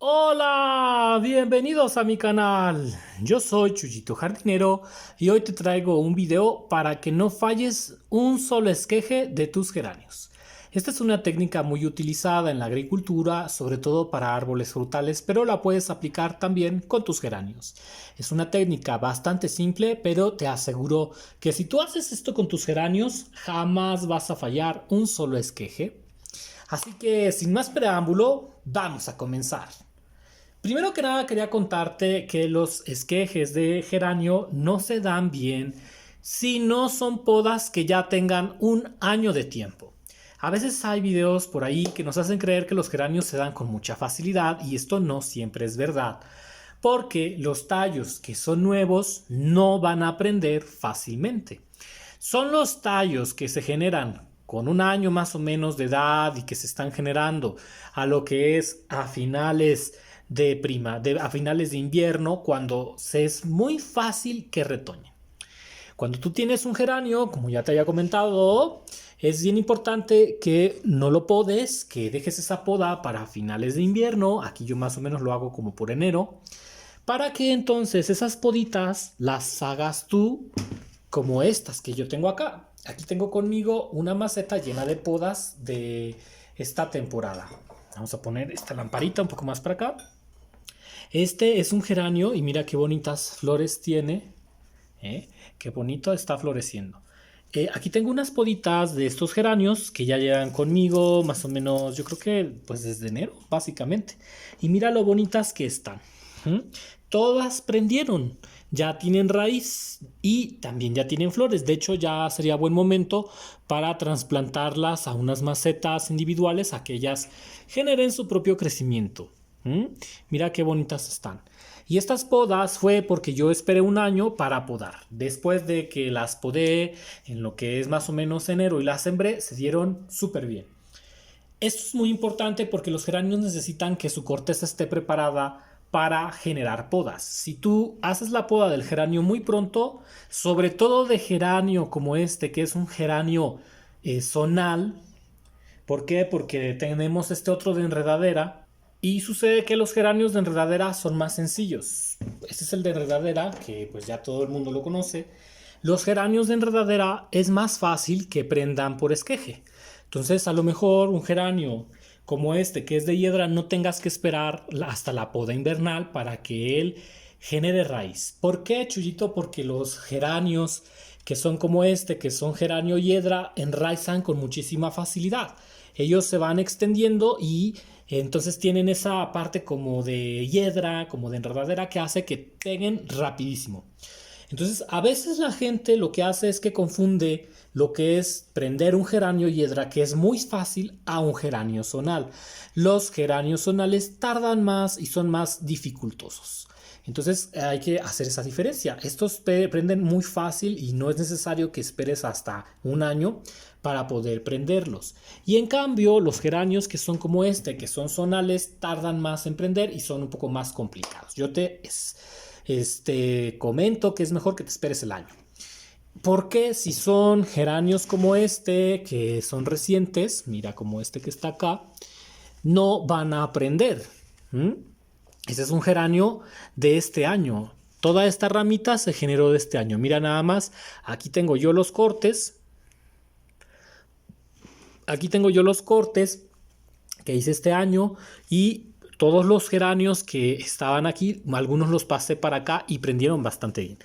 Hola, bienvenidos a mi canal. Yo soy Chuyito Jardinero y hoy te traigo un video para que no falles un solo esqueje de tus geranios. Esta es una técnica muy utilizada en la agricultura, sobre todo para árboles frutales, pero la puedes aplicar también con tus geranios. Es una técnica bastante simple, pero te aseguro que si tú haces esto con tus geranios, jamás vas a fallar un solo esqueje. Así que sin más preámbulo, vamos a comenzar. Primero que nada quería contarte que los esquejes de geranio no se dan bien si no son podas que ya tengan un año de tiempo. A veces hay videos por ahí que nos hacen creer que los geranios se dan con mucha facilidad y esto no siempre es verdad, porque los tallos que son nuevos no van a aprender fácilmente. Son los tallos que se generan con un año más o menos de edad y que se están generando a lo que es a finales a finales de invierno, cuando es muy fácil que retoñe. Cuando tú tienes un geranio, como ya te había comentado, es bien importante que no lo podes, que dejes esa poda para finales de invierno. Aquí yo más o menos lo hago como por enero, para que entonces esas poditas las hagas tú como estas que yo tengo acá. Aquí tengo conmigo una maceta llena de podas de esta temporada. Vamos a poner esta lamparita un poco más para acá. Este es un geranio y mira qué bonitas flores tiene. Qué bonito está floreciendo. Aquí tengo unas poditas de estos geranios que ya llevan conmigo más o menos, yo creo que pues desde enero, básicamente. Y mira lo bonitas que están. Todas prendieron, ya tienen raíz y también ya tienen flores. De hecho, ya sería buen momento para trasplantarlas a unas macetas individuales, a que ellas generen su propio crecimiento. Mira qué bonitas están. Y estas podas fue porque yo esperé un año para podar. Después de que las podé en lo que es más o menos enero y las sembré, se dieron súper bien. Esto es muy importante porque los geranios necesitan que su corteza esté preparada para generar podas. Si tú haces la poda del geranio muy pronto, sobre todo de geranio como este, que es un geranio zonal. ¿Por qué? Porque tenemos este otro de enredadera. Y sucede que los geranios de enredadera son más sencillos. Este es el de enredadera, que pues ya todo el mundo lo conoce. Los geranios de enredadera es más fácil que prendan por esqueje. Entonces, a lo mejor un geranio como este, que es de hiedra, no tengas que esperar hasta la poda invernal para que él genere raíz. ¿Por qué, Chuyito? Porque los geranios que son como este, que son geranio hiedra, enraizan con muchísima facilidad. Ellos se van extendiendo y entonces tienen esa parte como de hiedra, como de enredadera, que hace que peguen rapidísimo. Entonces, a veces la gente lo que hace es que confunde lo que es prender un geranio hiedra, que es muy fácil, a un geranio zonal. Los geranios zonales tardan más y son más dificultosos. Entonces hay que hacer esa diferencia. Estos prenden muy fácil y no es necesario que esperes hasta un año para poder prenderlos. Y en cambio, los geranios que son como este, que son zonales, tardan más en prender y son un poco más complicados. Yo te comento que es mejor que te esperes el año. Porque si son geranios como este, que son recientes, mira como este que está acá, no van a prender. Este es un geranio de este año. Toda esta ramita se generó de este año. Mira nada más, aquí tengo yo los cortes. Aquí tengo yo los cortes que hice este año y todos los geranios que estaban aquí, algunos los pasé para acá y prendieron bastante bien.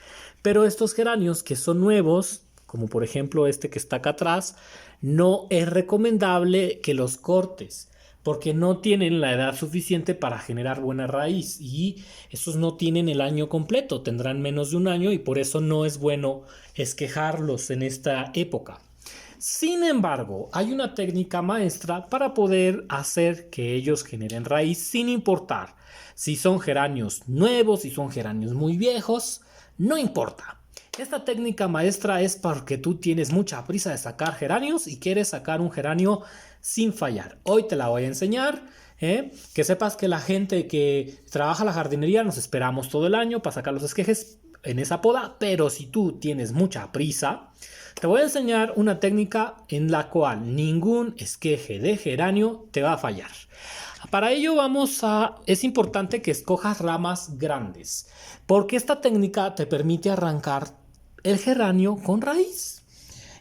Pero estos geranios que son nuevos, como por ejemplo este que está acá atrás, no es recomendable que los cortes, porque no tienen la edad suficiente para generar buena raíz y esos no tienen el año completo, tendrán menos de un año y por eso no es bueno esquejarlos en esta época. Sin embargo, hay una técnica maestra para poder hacer que ellos generen raíz sin importar si son geranios nuevos, si son geranios muy viejos, no importa. Esta técnica maestra es porque tú tienes mucha prisa de sacar geranios y quieres sacar un geranio sin fallar. Hoy te la voy a enseñar. Que sepas que la gente que trabaja la jardinería nos esperamos todo el año para sacar los esquejes en esa poda, pero si tú tienes mucha prisa, te voy a enseñar una técnica en la cual ningún esqueje de geranio te va a fallar. Para ello es importante que escojas ramas grandes, porque esta técnica te permite arrancar el geranio con raíz.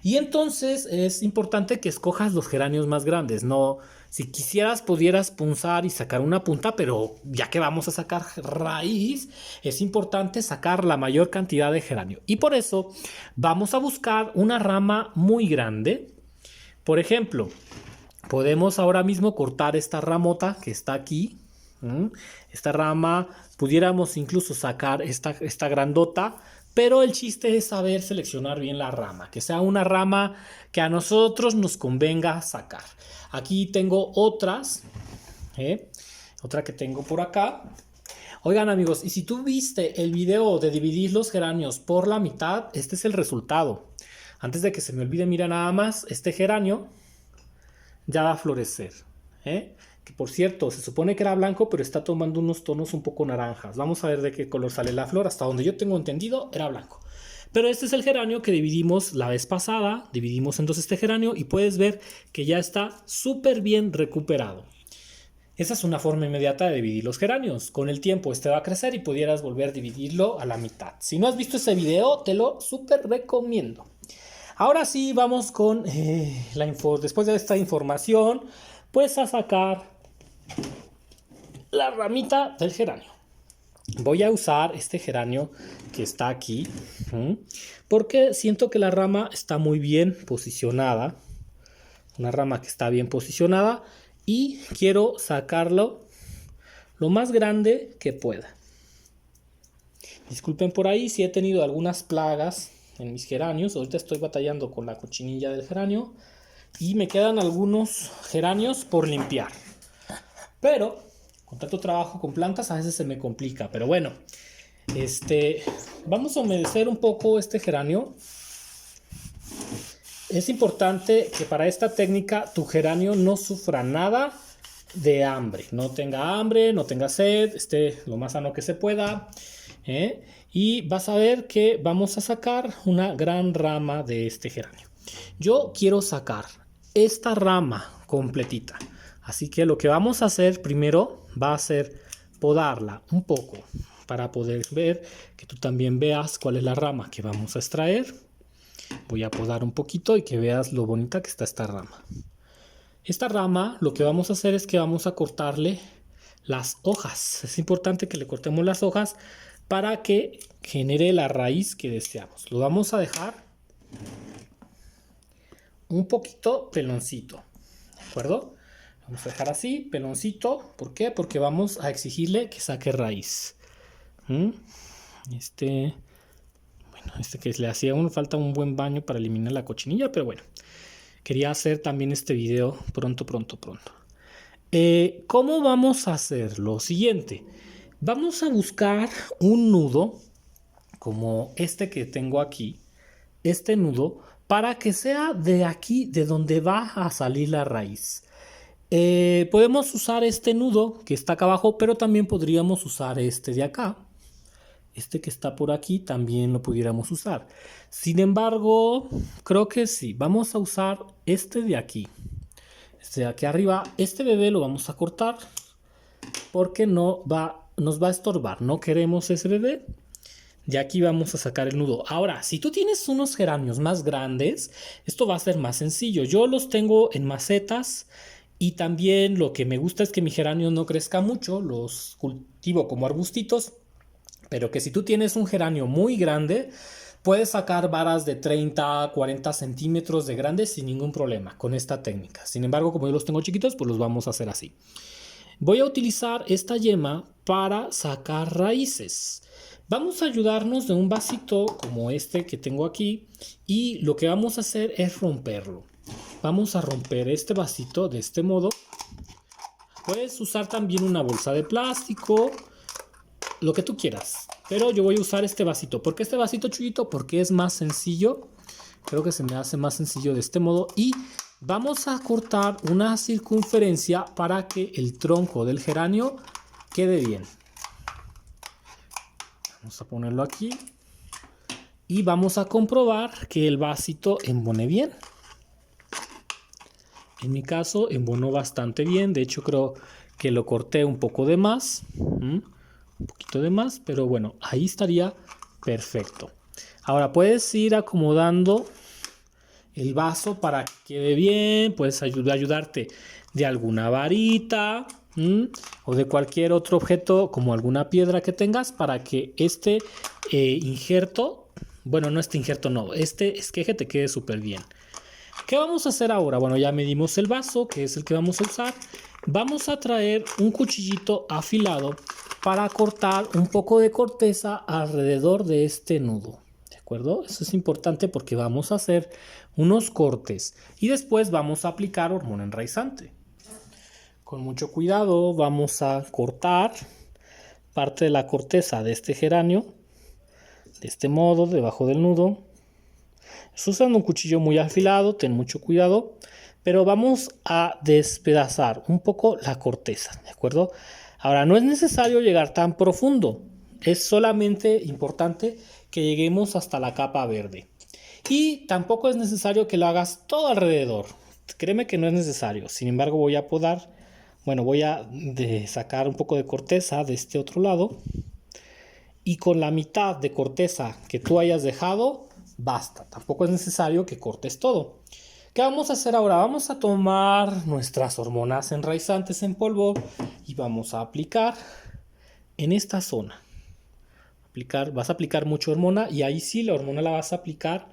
Y entonces es importante que escojas los geranios más grandes. No, si quisieras pudieras punzar y sacar una punta, pero ya que vamos a sacar raíz, es importante sacar la mayor cantidad de geranio. Y por eso vamos a buscar una rama muy grande. Por ejemplo, podemos ahora mismo cortar esta ramota que está aquí. Esta rama, pudiéramos incluso sacar esta grandota. Pero el chiste es saber seleccionar bien la rama, que sea una rama que a nosotros nos convenga sacar. Aquí tengo otras, otra que tengo por acá. Oigan amigos, y si tú viste el video de dividir los geranios por la mitad, este es el resultado. Antes de que se me olvide, mira nada más, este geranio ya va a florecer, que por cierto, se supone que era blanco, pero está tomando unos tonos un poco naranjas. Vamos a ver de qué color sale la flor. Hasta donde yo tengo entendido, era blanco. Pero este es el geranio que dividimos la vez pasada. Dividimos entonces este geranio y puedes ver que ya está súper bien recuperado. Esa es una forma inmediata de dividir los geranios. Con el tiempo este va a crecer y pudieras volver a dividirlo a la mitad. Si no has visto ese video, te lo súper recomiendo. Ahora sí, vamos con después de esta información, pues a sacar la ramita del geranio. Voy a usar este geranio que está aquí, porque siento que la rama está muy bien posicionada. Una rama que está bien posicionada y quiero sacarlo lo más grande que pueda. Disculpen por ahí si he tenido algunas plagas en mis geranios. Ahorita estoy batallando con la cochinilla del geranio y me quedan algunos geranios por limpiar. Pero con tanto trabajo con plantas a veces se me complica. Pero bueno, vamos a humedecer un poco este geranio. Es importante que para esta técnica tu geranio no sufra nada de hambre. No tenga sed, esté lo más sano que se pueda. Y vas a ver que vamos a sacar una gran rama de este geranio. Yo quiero sacar esta rama completita. Así que lo que vamos a hacer primero va a ser podarla un poco para poder ver, que tú también veas cuál es la rama que vamos a extraer. Voy a podar un poquito y que veas lo bonita que está esta rama. Esta rama lo que vamos a hacer es que vamos a cortarle las hojas. Es importante que le cortemos las hojas para que genere la raíz que deseamos. Lo vamos a dejar un poquito peloncito, ¿de acuerdo? Vamos a dejar así, peloncito. ¿Por qué? Porque vamos a exigirle que saque raíz. Este que le hacía falta un buen baño para eliminar la cochinilla, pero bueno, quería hacer también este video pronto. ¿Cómo vamos a hacer? Lo siguiente, vamos a buscar un nudo como este que tengo aquí, este nudo, para que sea de aquí, de donde va a salir la raíz. Podemos usar este nudo que está acá abajo, pero también podríamos usar este de acá. Este que está por aquí también lo pudiéramos usar. Sin embargo, creo que sí. Vamos a usar este de aquí. Este de aquí arriba. Este bebé lo vamos a cortar porque nos va a estorbar. No queremos ese bebé. De aquí vamos a sacar el nudo. Ahora, si tú tienes unos geranios más grandes, esto va a ser más sencillo. Yo los tengo en macetas. Y también lo que me gusta es que mi geranio no crezca mucho. Los cultivo como arbustitos. Pero que si tú tienes un geranio muy grande, puedes sacar varas de 30, 40 centímetros de grandes sin ningún problema con esta técnica. Sin embargo, como yo los tengo chiquitos, pues los vamos a hacer así. Voy a utilizar esta yema para sacar raíces. Vamos a ayudarnos de un vasito como este que tengo aquí y lo que vamos a hacer es romperlo. Vamos a romper este vasito de este modo. Puedes usar también una bolsa de plástico, lo que tú quieras, pero yo voy a usar este vasito. ¿Por qué este vasito, Chuyito? Porque es más sencillo. Creo que se me hace más sencillo de este modo. Y vamos a cortar una circunferencia para que el tronco del geranio quede bien. Vamos a ponerlo aquí y vamos a comprobar que el vasito embone bien. En mi caso embonó bastante bien. De hecho, creo que lo corté un poco de más, un poquito de más, pero bueno, ahí estaría perfecto. Ahora puedes ir acomodando el vaso para que quede bien, puedes ayudarte de alguna varita o de cualquier otro objeto como alguna piedra que tengas para que este injerto, bueno, no este injerto, no, este esqueje te quede súper bien. ¿Qué vamos a hacer ahora? Bueno, ya medimos el vaso, que es el que vamos a usar. Vamos a traer un cuchillito afilado para cortar un poco de corteza alrededor de este nudo. ¿De acuerdo? Eso es importante porque vamos a hacer unos cortes y después vamos a aplicar hormona enraizante. Con mucho cuidado vamos a cortar parte de la corteza de este geranio, de este modo, debajo del nudo. Estoy usando un cuchillo muy afilado, ten mucho cuidado, pero vamos a despedazar un poco la corteza, ¿de acuerdo? Ahora, no es necesario llegar tan profundo, es solamente importante que lleguemos hasta la capa verde. Y tampoco es necesario que lo hagas todo alrededor, créeme que no es necesario. Sin embargo, voy a podar, bueno, voy a sacar un poco de corteza de este otro lado y con la mitad de corteza que tú hayas dejado, basta, tampoco es necesario que cortes todo. ¿Qué vamos a hacer ahora? Vamos a tomar nuestras hormonas enraizantes en polvo y vamos a aplicar en esta zona. Vas a aplicar mucha hormona y ahí sí la hormona la vas a aplicar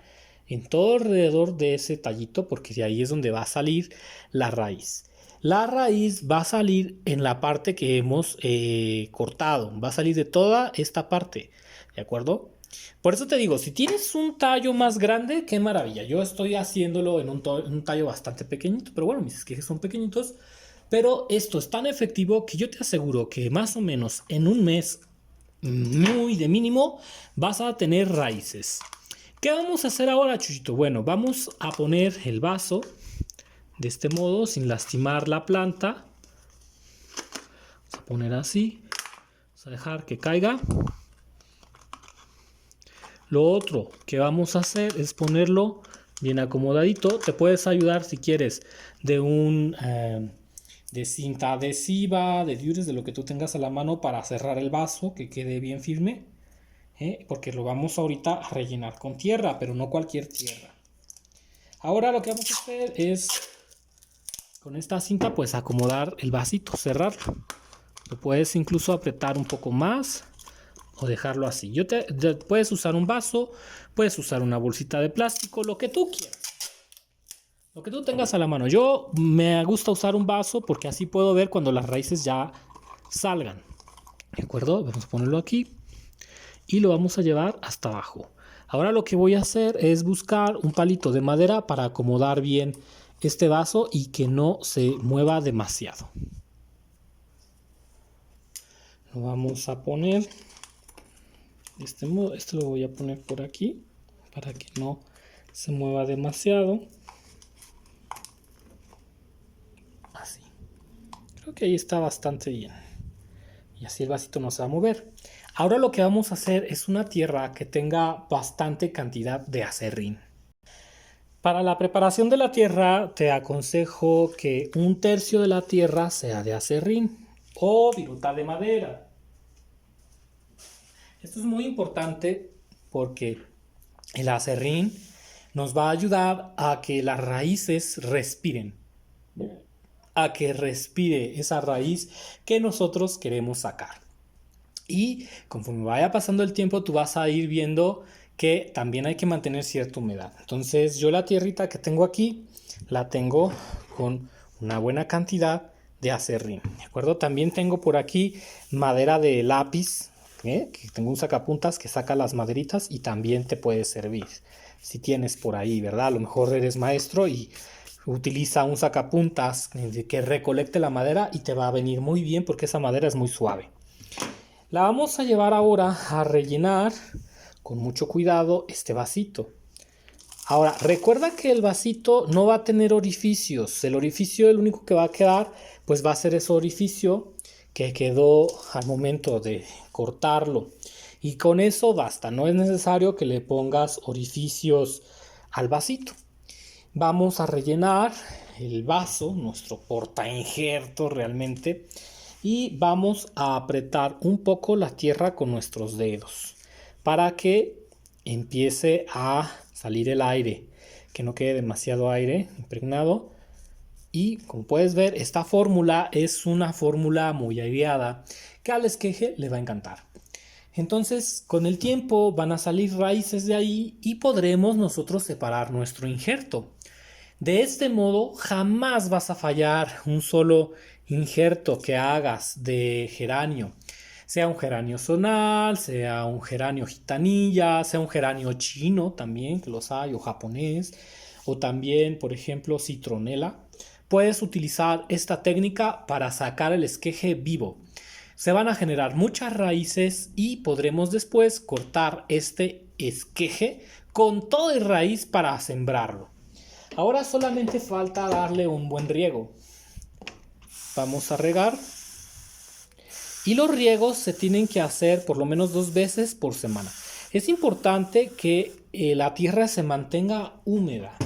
en todo alrededor de ese tallito porque de ahí es donde va a salir la raíz. La raíz va a salir en la parte que hemos cortado, va a salir de toda esta parte, ¿de acuerdo? Por eso te digo, si tienes un tallo más grande, qué maravilla. Yo estoy haciéndolo en un tallo bastante pequeñito, pero bueno, mis esquejes son pequeñitos. Pero esto es tan efectivo que yo te aseguro que más o menos en un mes, muy de mínimo, vas a tener raíces. ¿Qué vamos a hacer ahora, Chuchito? Bueno, vamos a poner el vaso de este modo, sin lastimar la planta. Vamos a poner así. Vamos a dejar que caiga. Lo otro que vamos a hacer es ponerlo bien acomodadito. Te puedes ayudar si quieres de cinta adhesiva, de diures, de lo que tú tengas a la mano para cerrar el vaso, que quede bien firme. Porque lo vamos ahorita a rellenar con tierra, pero no cualquier tierra. Ahora lo que vamos a hacer es con esta cinta pues acomodar el vasito, cerrarlo. Lo puedes incluso apretar un poco más o dejarlo así. Puedes usar un vaso, puedes usar una bolsita de plástico, lo que tú quieras. Lo que tú tengas a la mano. Yo me gusta usar un vaso porque así puedo ver cuando las raíces ya salgan. ¿De acuerdo? Vamos a ponerlo aquí y lo vamos a llevar hasta abajo. Ahora lo que voy a hacer es buscar un palito de madera para acomodar bien este vaso y que no se mueva demasiado. Lo vamos a poner de este modo. Esto lo voy a poner por aquí para que no se mueva demasiado. Así. Creo que ahí está bastante bien. Y así el vasito no se va a mover. Ahora lo que vamos a hacer es una tierra que tenga bastante cantidad de aserrín. Para la preparación de la tierra te aconsejo que 1/3 de la tierra sea de aserrín o viruta de madera. Esto es muy importante porque el aserrín nos va a ayudar a que las raíces respiren, a que respire esa raíz que nosotros queremos sacar. Y conforme vaya pasando el tiempo tú vas a ir viendo que también hay que mantener cierta humedad. Entonces yo la tierrita que tengo aquí la tengo con una buena cantidad de aserrín, ¿de acuerdo? También tengo por aquí madera de lápiz, que tengo un sacapuntas que saca las maderitas y también te puede servir. Si tienes por ahí, ¿verdad? A lo mejor eres maestro y utiliza un sacapuntas que recolecte la madera y te va a venir muy bien porque esa madera es muy suave. La vamos a llevar ahora a rellenar con mucho cuidado este vasito. Ahora, recuerda que el vasito no va a tener orificios. El orificio, el único que va a quedar, pues va a ser ese orificio que quedó al momento de cortarlo. Y con eso basta. No es necesario que le pongas orificios al vasito. Vamos a rellenar el vaso, nuestro portainjerto realmente, y vamos a apretar un poco la tierra con nuestros dedos para que empiece a salir el aire, que no quede demasiado aire impregnado. Y como puedes ver, esta fórmula es una fórmula muy aireada que al esqueje le va a encantar. Entonces, con el tiempo van a salir raíces de ahí y podremos nosotros separar nuestro injerto. De este modo, jamás vas a fallar un solo injerto que hagas de geranio. Sea un geranio zonal, sea un geranio gitanilla, sea un geranio chino también, que los hay, o japonés, o también, por ejemplo, citronela. Puedes utilizar esta técnica para sacar el esqueje vivo. Se van a generar muchas raíces y podremos después cortar este esqueje con todo y raíz para sembrarlo. Ahora solamente falta darle un buen riego. Vamos a regar. Y los riegos se tienen que hacer por lo menos 2 veces por semana. Es importante que la tierra se mantenga húmeda,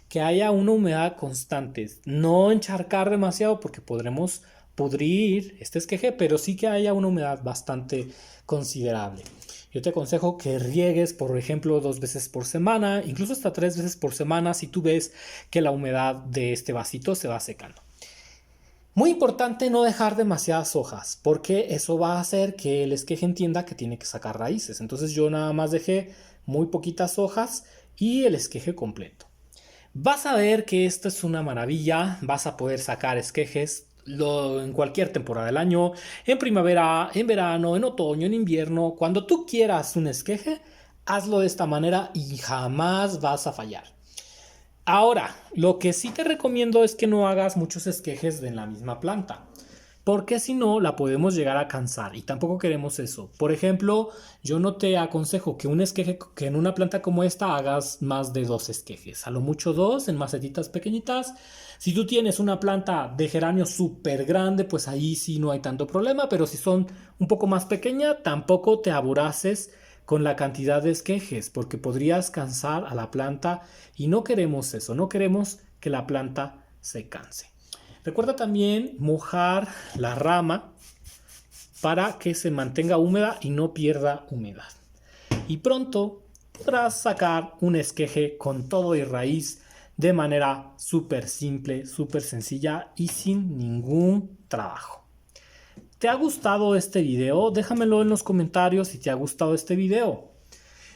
que haya una humedad constante. No encharcar demasiado porque podremos pudrir este esqueje, pero sí que haya una humedad bastante considerable. Yo te aconsejo que riegues, por ejemplo, 2 veces por semana, incluso hasta 3 veces por semana si tú ves que la humedad de este vasito se va secando. Muy importante no dejar demasiadas hojas, porque eso va a hacer que el esqueje entienda que tiene que sacar raíces. Entonces yo nada más dejé muy poquitas hojas y el esqueje completo. Vas a ver que esto es una maravilla, vas a poder sacar esquejes en cualquier temporada del año, en primavera, en verano, en otoño, en invierno. Cuando tú quieras un esqueje, hazlo de esta manera y jamás vas a fallar. Ahora, lo que sí te recomiendo es que no hagas muchos esquejes en la misma planta, porque si no la podemos llegar a cansar y tampoco queremos eso. Por ejemplo, yo no te aconsejo que un esqueje, que en una planta como esta hagas más de 2 esquejes, a lo mucho 2 en macetitas pequeñitas. Si tú tienes una planta de geranio súper grande, pues ahí sí no hay tanto problema, pero si son un poco más pequeña, tampoco te aboraces con la cantidad de esquejes, porque podrías cansar a la planta y no queremos eso, no queremos que la planta se canse. Recuerda también mojar la rama para que se mantenga húmeda y no pierda humedad. Y pronto podrás sacar un esqueje con todo y raíz de manera súper simple, súper sencilla y sin ningún trabajo. ¿Te ha gustado este video? Déjamelo en los comentarios si te ha gustado este video.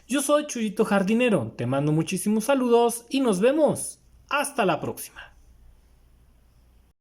Yo soy Chuyito Jardinero, te mando muchísimos saludos y nos vemos. Hasta la próxima.